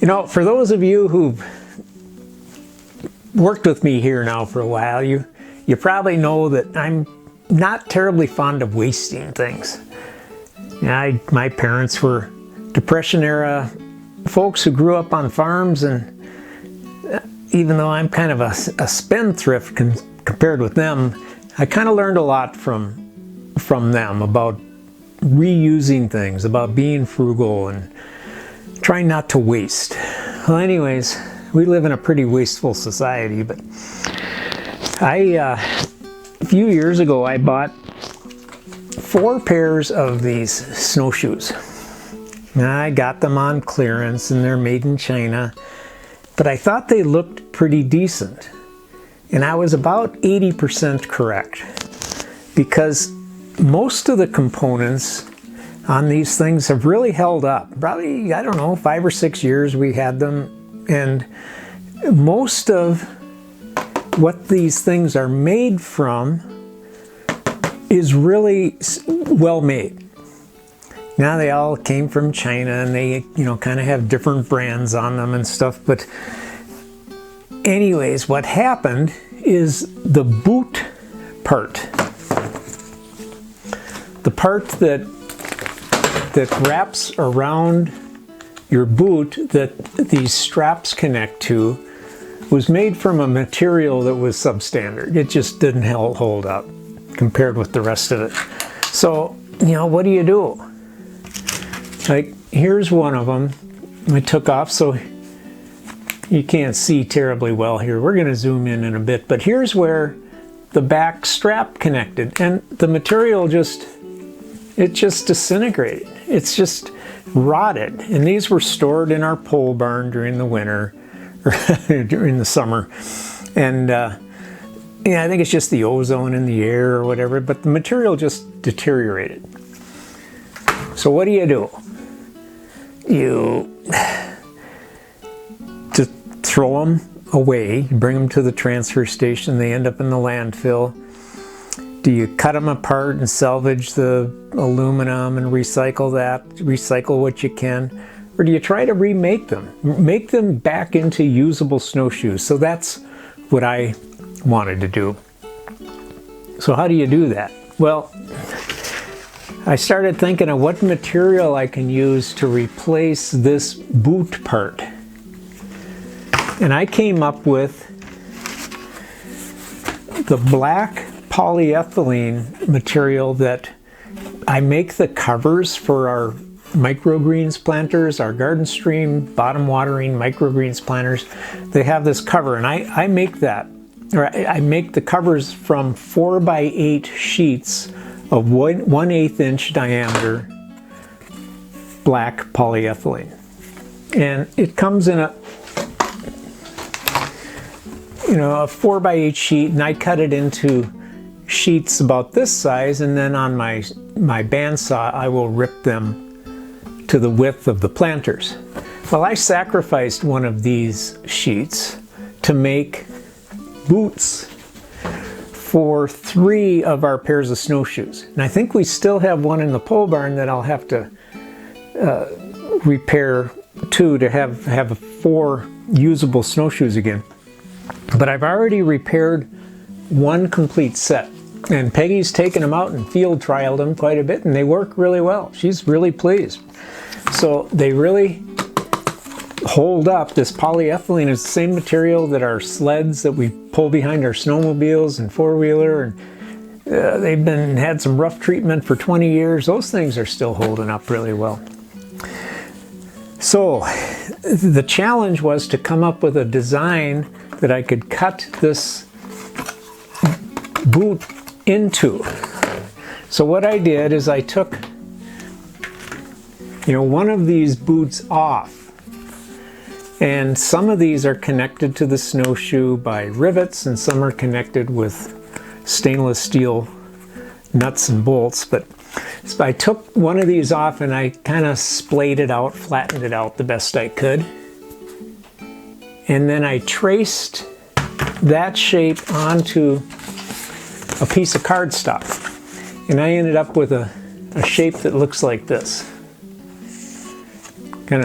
You know, for those of you who've worked with me here now for a while, you probably know that I'm not terribly fond of wasting things. My parents were Depression era folks who grew up on farms, and even though I'm kind of a spendthrift compared with them, I kind of learned a lot from them about reusing things, about being frugal and trying not to waste. Well, anyways, we live in a pretty wasteful society, but a few years ago I bought 4 pairs of these snowshoes. Now, I got them on clearance and they're made in China, but I thought they looked pretty decent. And I was about 80% correct, because most of the components on these things have really held up. Probably, I don't know, 5 or 6 years we had them, and most of what these things are made from is really well made. Now, they all came from China, and they, kind of have different brands on them and stuff, but anyways, what happened is the boot part, the part that wraps around your boot that these straps connect to, was made from a material that was substandard. It just didn't hold up compared with the rest of it. So, what do you do? Like, here's one of them I took off, so you can't see terribly well here. We're going to zoom in a bit, but here's where the back strap connected, and the material just disintegrated. It's just rotted. And these were stored in our pole barn during the winter, or during the summer. And I think it's just the ozone in the air or whatever, but the material just deteriorated. So what do? You just throw them away, you bring them to the transfer station, they end up in the landfill. Do you cut them apart and salvage the aluminum and recycle what you can? Or do you try to remake them? Make them back into usable snowshoes. So that's what I wanted to do. So how do you do that? Well, I started thinking of what material I can use to replace this boot part. And I came up with the black polyethylene material that I make the covers for our microgreens planters, our Garden Stream bottom watering microgreens planters. They have this cover, and I make that, or I make the covers from 4x8 sheets of 1/8 inch diameter black polyethylene. And it comes in a 4x8 sheet, and I cut it into sheets about this size, and then on my bandsaw I will rip them to the width of the planters. Well, I sacrificed one of these sheets to make boots for 3 of our pairs of snowshoes. And I think we still have one in the pole barn that I'll have to repair too, to have 4 usable snowshoes again. But I've already repaired 1 complete set. And Peggy's taken them out and field trialed them quite a bit, and they work really well. She's really pleased. So they really hold up. This polyethylene is the same material that our sleds that we pull behind our snowmobiles and 4-wheeler, and they've had some rough treatment for 20 years. Those things are still holding up really well. So the challenge was to come up with a design that I could cut this boot into. So what I did is I took one of these boots off, and some of these are connected to the snowshoe by rivets, and some are connected with stainless steel nuts and bolts. But so I took one of these off and I kind of splayed it out, flattened it out the best I could, and then I traced that shape onto a piece of cardstock, and I ended up with a shape that looks like this. Kind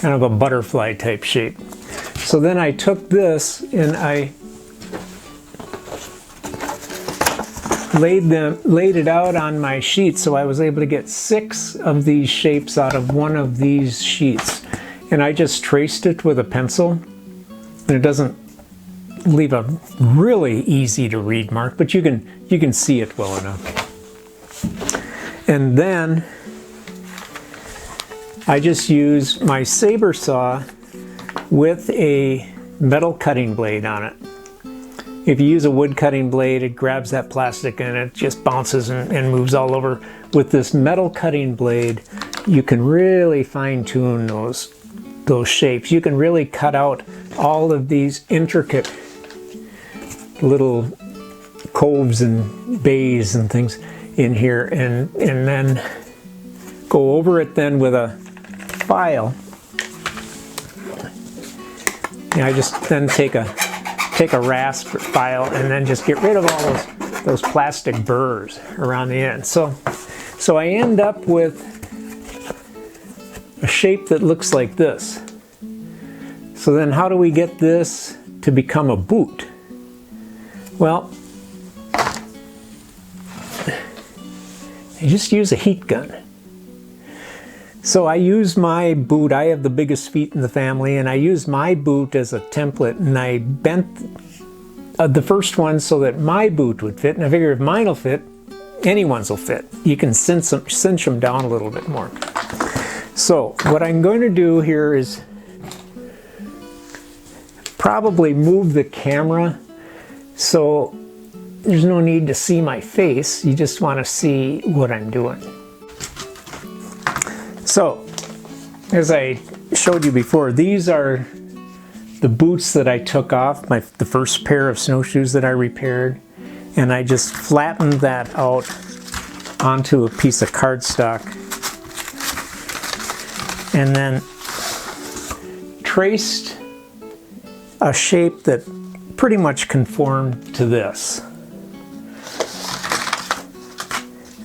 kind of a butterfly type shape. So then I took this and I laid it out on my sheet, so I was able to get 6 of these shapes out of one of these sheets. And I just traced it with a pencil, and it doesn't leave a really easy to read mark, but you can see it well enough. And then I just use my saber saw with a metal cutting blade on it. If you use a wood cutting blade, it grabs that plastic and it just bounces and moves all over. With this metal cutting blade, you can really fine tune those shapes. You can really cut out all of these intricate little coves and bays and things in here, and then go over it then with a file. And I just then take a rasp file and then just get rid of all those plastic burrs around the end. So I end up with a shape that looks like this. So then how do we get this to become a boot? Well, you just use a heat gun. So I use my boot, I have the biggest feet in the family, and I used my boot as a template, and I bent the first one so that my boot would fit, and I figure if mine will fit, anyone's will fit. You can cinch them down a little bit more. So what I'm going to do here is probably move the camera so there's no need to see my face. You just want to see what I'm doing. So, as I showed you before, these are the boots that I took off, the first pair of snowshoes that I repaired, and I just flattened that out onto a piece of cardstock and then traced a shape that pretty much conformed to this.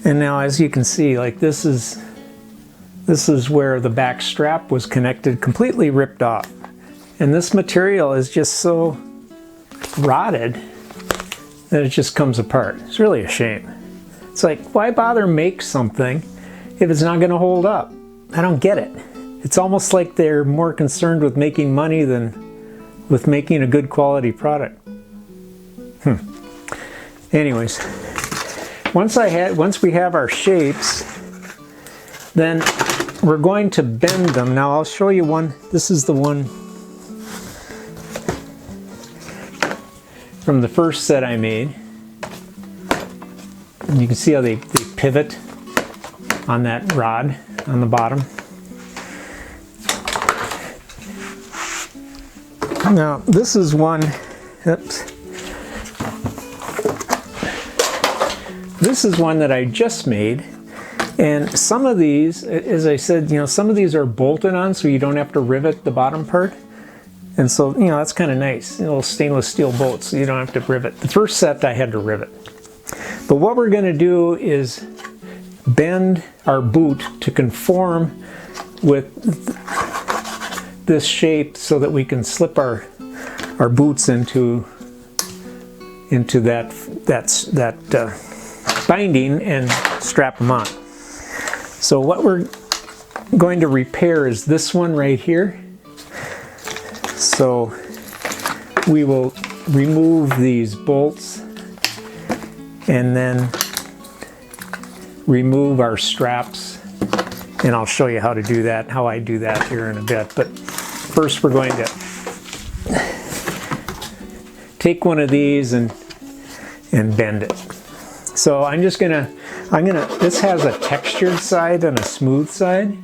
And now, as you can see, like this is where the back strap was connected, completely ripped off. And this material is just so rotted that it just comes apart. It's really a shame. It's like, why bother make something if it's not going to hold up? I don't get it. It's almost like they're more concerned with making money than with making a good quality product. Anyways, once we have our shapes, then we're going to bend them. Now I'll show you one. This is the one from the first set I made. And you can see how they pivot on that rod on the bottom. Now this is one, oops. This is one that I just made. And some of these, as I said, some of these are bolted on so you don't have to rivet the bottom part. And so, that's kind of nice. Little stainless steel bolts so you don't have to rivet. The first set I had to rivet. But what we're going to do is bend our boot to conform with this shape so that we can slip our boots into that binding and strap them on. So what we're going to repair is this one right here. So we will remove these bolts and then remove our straps, and I'll show you how to do that, how I do that here in a bit. But first we're going to take one of these and bend it. So this has a textured side and a smooth side.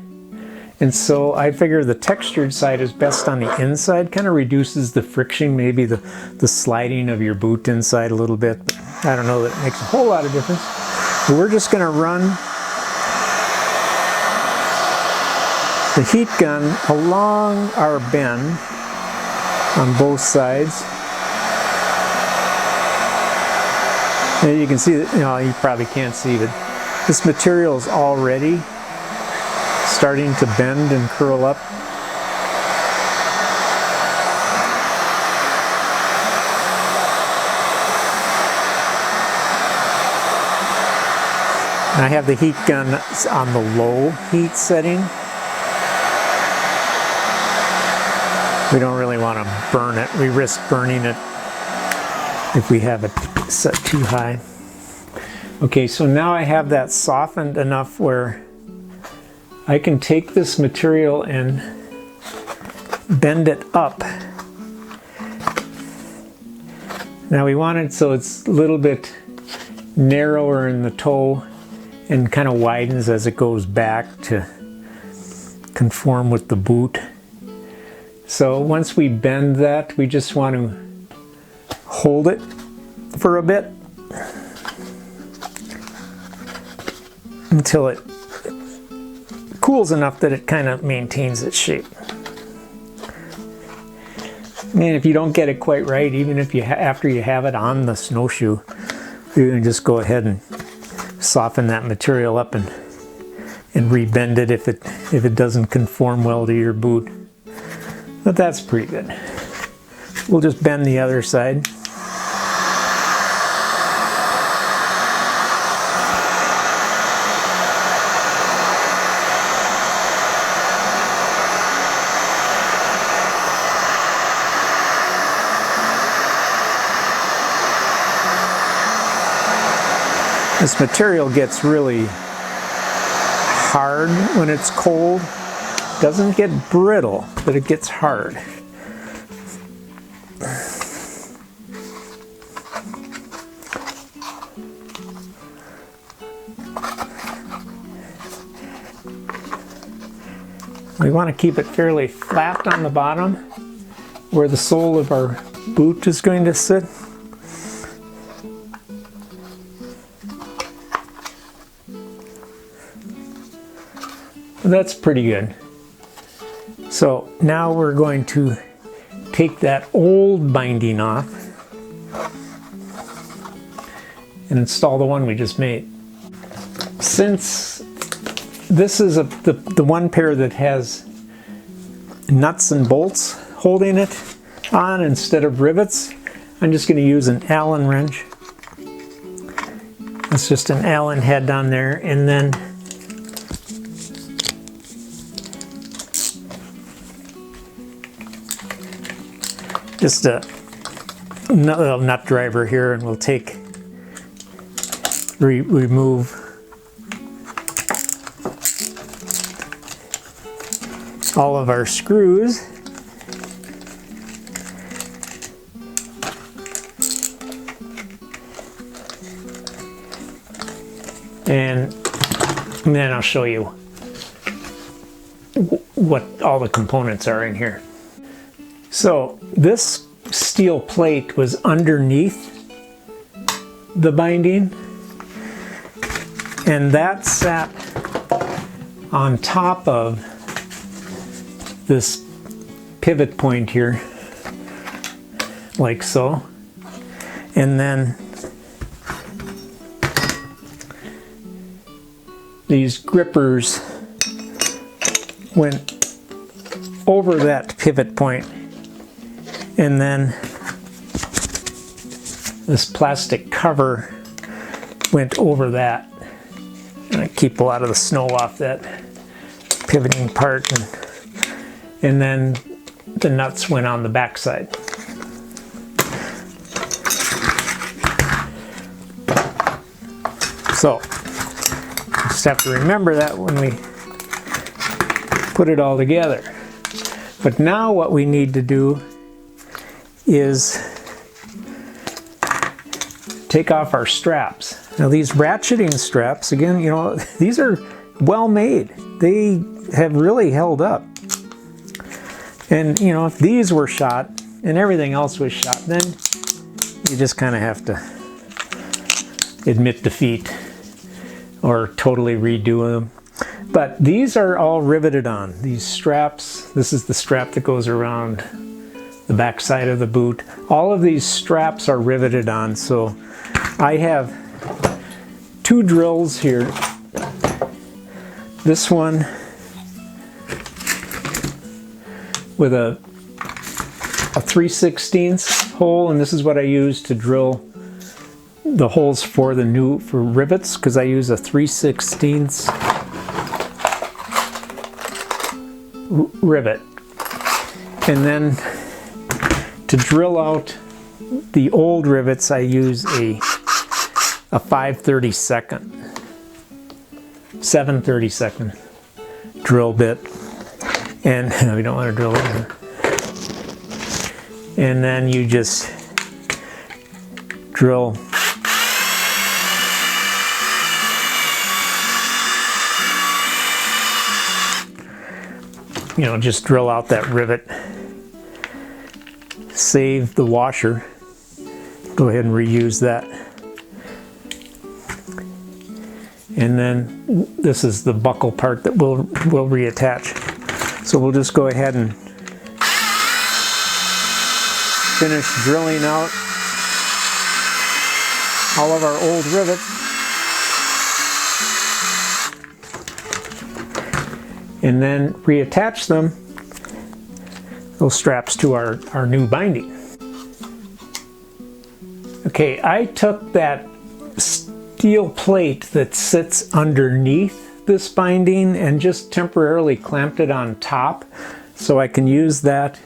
And so I figure the textured side is best on the inside, kind of reduces the friction, maybe the sliding of your boot inside a little bit. But I don't know that it makes a whole lot of difference. But we're just gonna run the heat gun along our bend on both sides. And you can see that, you probably can't see, but this material is already starting to bend and curl up. I have the heat gun on the low heat setting. We don't really want to burn it. We risk burning it if we have it set too high. Okay, so now I have that softened enough where I can take this material and bend it up. Now we want it so it's a little bit narrower in the toe and kind of widens as it goes back to conform with the boot. So once we bend that, we just want to hold it for a bit until it cools enough that it kind of maintains its shape. And if you don't get it quite right, even if you after you have it on the snowshoe, you can just go ahead and soften that material up and rebend it if it doesn't conform well to your boot. But that's pretty good. We'll just bend the other side. This material gets really hard when it's cold. It doesn't get brittle, but it gets hard. We want to keep it fairly flat on the bottom where the sole of our boot is going to sit. That's pretty good. So now we're going to take that old binding off and install the one we just made. Since this is the one pair that has nuts and bolts holding it on instead of rivets, I'm just going to use an Allen wrench. It's just an Allen head on there, and then just a little nut driver here, and we'll remove all of our screws. And then I'll show you what all the components are in here. So this steel plate was underneath the binding, and that sat on top of this pivot point here, like so. And then these grippers went over that pivot point, and then this plastic cover went over that. And I keep a lot of the snow off that pivoting part, and then the nuts went on the back side. So just have to remember that when we put it all together. But now what we need to do is take off our straps. Now these ratcheting straps, again, you know, these are well made. They have really held up. And you know, if these were shot and everything else was shot, then you just kind of have to admit defeat or totally redo them. But these are all riveted on. These straps, this is the strap that goes around the back side of the boot. All of these straps are riveted on. So I have two drills here. This one with a 3/16 hole, and this is what I use to drill the holes for rivets, because I use a 3/16 rivet. And then to drill out the old rivets, I use a 7/32 drill bit, and we don't want to drill it in. And then you just drill just drill out that rivet. Save the washer. Go ahead and reuse that. And then this is the buckle part that we'll reattach. So we'll just go ahead and finish drilling out all of our old rivets. And then reattach those straps to our new binding. Okay, I took that steel plate that sits underneath this binding and just temporarily clamped it on top so I can use that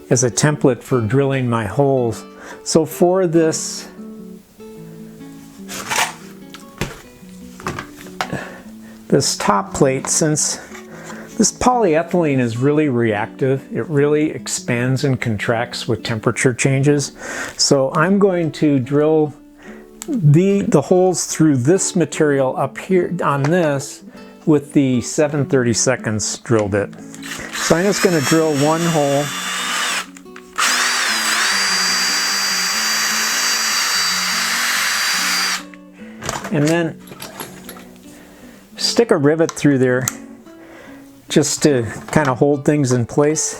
as a template for drilling my holes. So for this top plate, since this polyethylene is really reactive, it really expands and contracts with temperature changes. So I'm going to drill the holes through this material up here on this with the 7/32 drill bit. So I'm just going to drill one hole. And then stick a rivet through there just to kind of hold things in place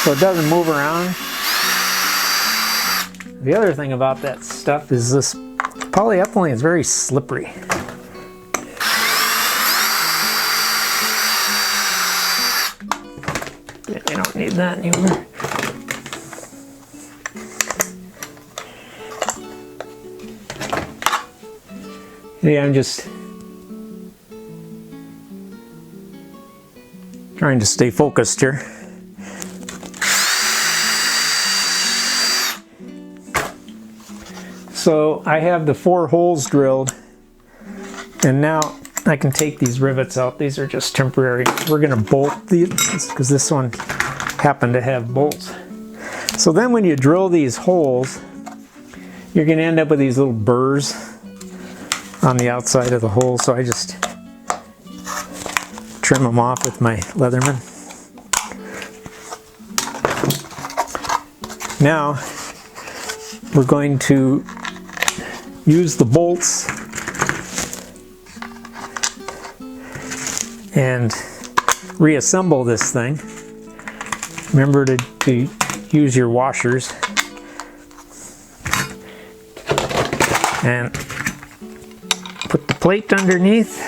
so it doesn't move around. The other thing about that stuff is this polyethylene is very slippery. Yeah, we don't need that anymore. Yeah, I'm just trying to stay focused here. So I have the 4 holes drilled, and now I can take these rivets out. These are just temporary. We're going to bolt these because this one happened to have bolts. So then when you drill these holes, you're going to end up with these little burrs on the outside of the hole. So I just trim them off with my Leatherman. Now we're going to use the bolts and reassemble this thing. Remember to use your washers and put the plate underneath.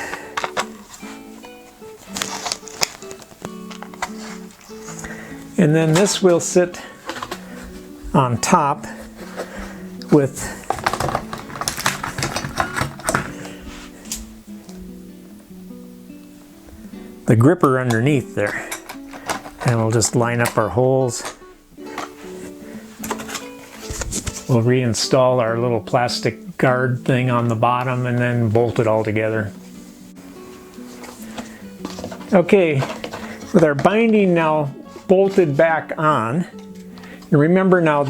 And then this will sit on top with the gripper underneath there. And we'll just line up our holes. We'll reinstall our little plastic guard thing on the bottom and then bolt it all together. Okay, with our binding now bolted back on, and remember now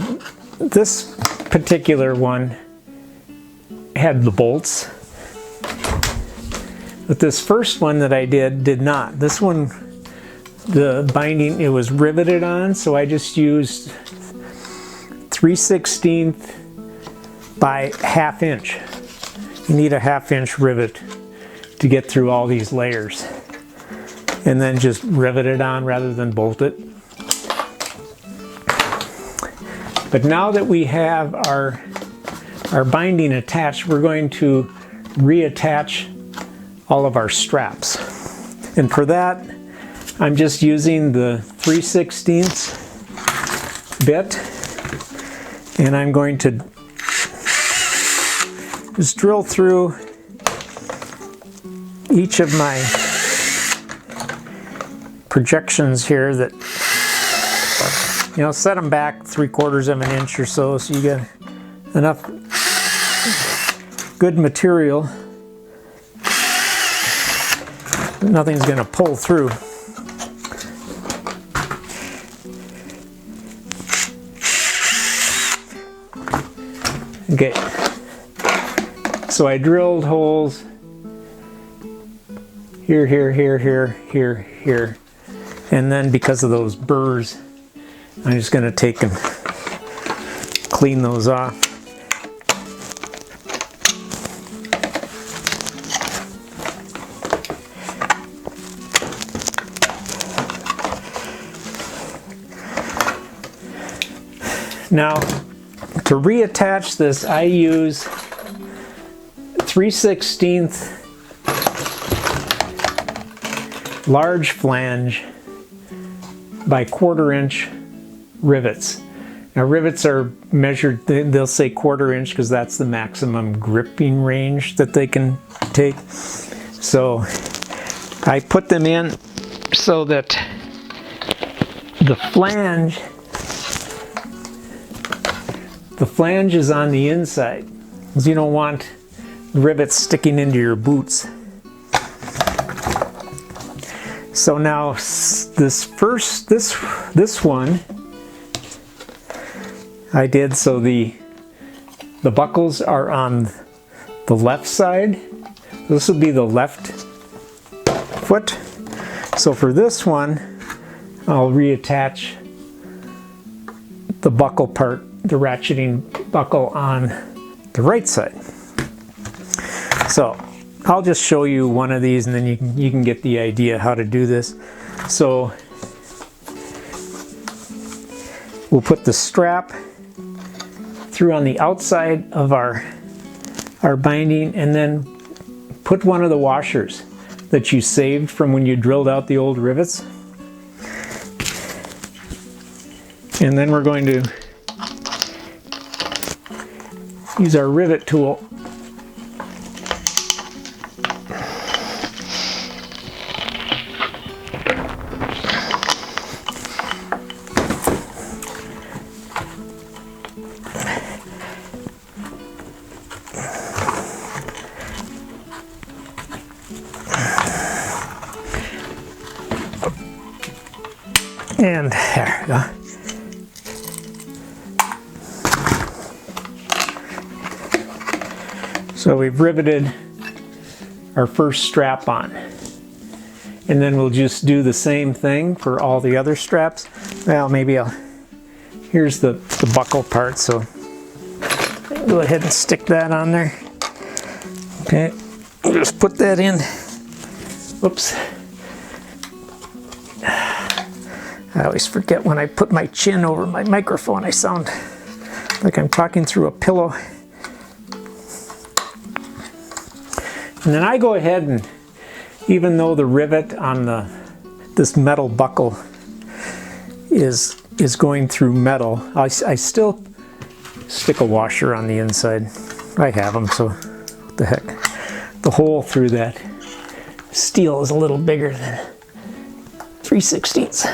this particular one had the bolts, but this first one that I did not. This one, the binding, it was riveted on, so I just used 3/16 by 1/2 inch. You need a 1/2 inch rivet to get through all these layers, and then just rivet it on rather than bolt it. But now that we have our binding attached, we're going to reattach all of our straps. And for that, I'm just using the 3/16 bit, and I'm going to just drill through each of my projections here that, you know, set them back 3/4 of an inch or so you get enough good material that nothing's going to pull through. Okay, so I drilled holes here, here, here, here, here, here, and then because of those burrs, I'm just going to take and clean those off. Now, to reattach this, I use 3/16 large flange by 1/4 inch rivets. Now rivets are measured, they'll say 1/4 inch because that's the maximum gripping range that they can take. So I put them in so that the flange is on the inside, because you don't want rivets sticking into your boots. So now this one I did so the buckles are on the left side. This will be the left foot. So for this one, I'll reattach the buckle part, the ratcheting buckle on the right side. So I'll just show you one of these and then you can get the idea how to do this. So we'll put the strap through on the outside of our binding and then put one of the washers that you saved from when you drilled out the old rivets. And then we're going to use our rivet tool and there we go. So we've riveted our first strap on. And then we'll just do the same thing for all the other straps. Well, maybe here's the buckle part, so go ahead and stick that on there. Okay, just put that in. Whoops. I always forget when I put my chin over my microphone, I sound like I'm talking through a pillow. And then I go ahead and, even though the rivet on this metal buckle is going through metal, I still stick a washer on the inside. I have them, so what the heck. The hole through that steel is a little bigger than 3/16.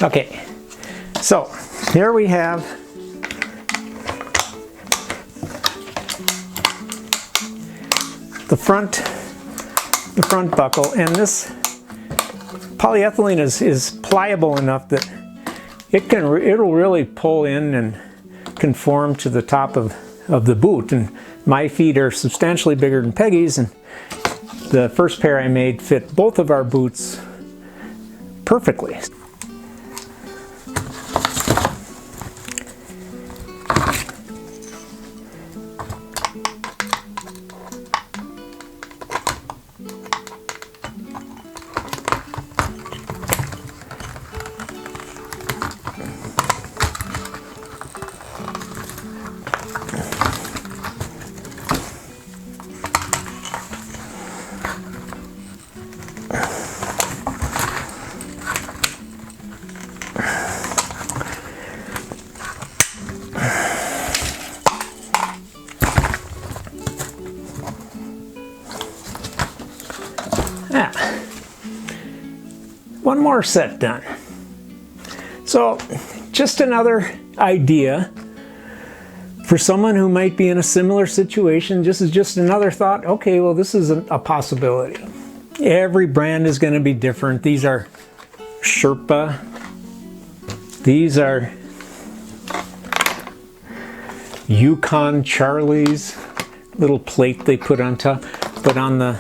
Okay, so here we have the front buckle, and this polyethylene is pliable enough that it'll really pull in and conform to the top of the boot. And my feet are substantially bigger than Peggy's, and the first pair I made fit both of our boots perfectly. Yeah. One more set done. So, just another idea for someone who might be in a similar situation. This is just another thought. Okay, well, this is a possibility. Every brand is going to be different. These are Sherpa. These are Yukon Charlie's, little plate they put on top, but on the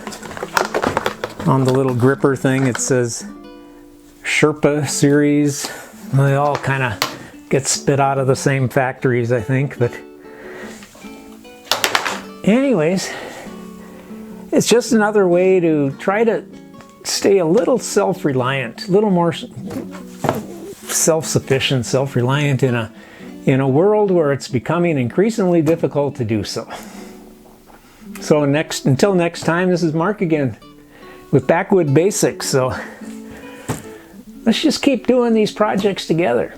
little gripper thing it says Sherpa series. They all kind of get spit out of the same factories, I think, but anyways, it's just another way to try to stay a little self-reliant, a little more self-sufficient, self-reliant in a world where it's becoming increasingly difficult to do so. So until next time, this is Mark again with Backwood Basics. So let's just keep doing these projects together.